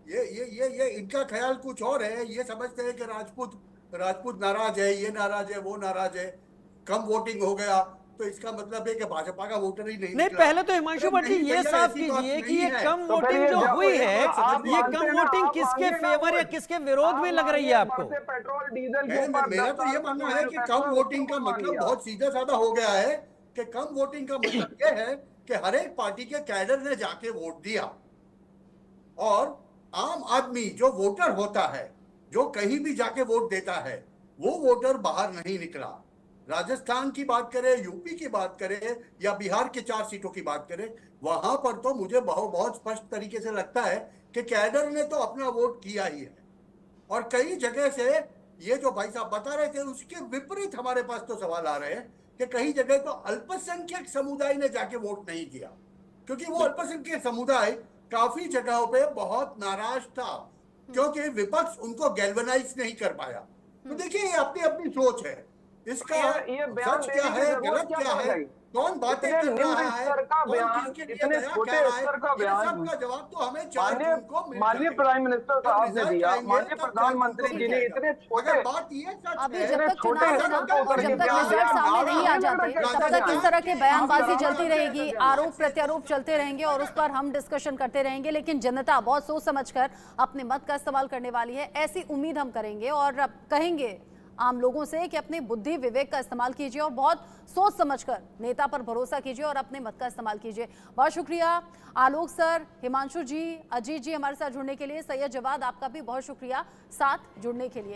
ये इनका ख्याल कुछ और है। ये समझते हैं कि राजपूत नाराज है, ये नाराज है, वो नाराज है, कम वोटिंग हो गया तो इसका मतलब है कि भाजपा का वोटर ही नहीं। पहले तो हिमांशु भट्ट जी ये साफ कीजिए कि ये कम वोटिंग जो हुई है, ये कम वोटिंग किसके फेवर या किसके विरोध में लग रही है आपको? पेट्रोल डीजल मेरा तो ये मानना है कि कम वोटिंग का मतलब बहुत सीधा साधा हो गया है कि कम वोटिंग का मतलब ये है कि हर एक पार्टी के कैडर ने जाके वोट दिया और आम आदमी जो वोटर होता है, जो कहीं भी जाके वोट देता है, वो वोटर बाहर नहीं निकला। राजस्थान की बात करें, यूपी की बात करें या बिहार के 4 सीटों की बात करें, वहां पर तो मुझे बहुत स्पष्ट तरीके से लगता है कि कैडर ने तो अपना वोट किया ही है। और कई जगह से ये जो भाई साहब बता रहे थे उसके विपरीत हमारे पास तो सवाल आ रहे हैं कि कई जगह तो अल्पसंख्यक समुदाय ने जाके वोट नहीं किया, क्योंकि वो अल्पसंख्यक समुदाय काफी जगहों पे बहुत नाराज था। क्योंकि विपक्ष उनको गैल्वनाइज नहीं कर पाया। तो देखिए ये अपनी अपनी सोच है, इसका ये बयान सच क्या देने की है, जरूरत गलत क्या पड़ है, गई? कौन बातें इतने कर रहा निम्न है, स्तर का कौन बयान, किसके लिए इतने दया छोटे कह रहा है, स्तर का इन बयान सबका जवाब तो हमें 4 माननीय जून को मिल माननीय जाएगा। प्राइम मिनिस्टर जब साहब ने रिजल्ट दिया, आएंगे, माननीय तब प्रधानमंत्री 4 जून जी को ने मिल इतने जाएगा। छोटे अगर बात ये सच अभी है, जब तक छोटे चुनाव है ना स्तर और जब तक पर रिजल्ट सामने नहीं आ जाते तब तक इस तरह के बयानबाजी आप चलती रहेगी, आरोप प्रत्यारोप चलते रहेंगे और उस पर हम डिस्कशन करते रहेंगे। लेकिन जनता बहुत सोच समझकर अपने मत का इस्तेमाल करने वाली है, ऐसी उम्मीद हम करेंगे और कहेंगे आम लोगों से कि अपने बुद्धि विवेक का इस्तेमाल कीजिए और बहुत सोच समझकर नेता पर भरोसा कीजिए और अपने मत का इस्तेमाल कीजिए। बहुत शुक्रिया आलोक सर, हिमांशु जी, अजीत जी हमारे साथ जुड़ने के लिए। सैयद जवाद आपका भी बहुत शुक्रिया साथ जुड़ने के लिए।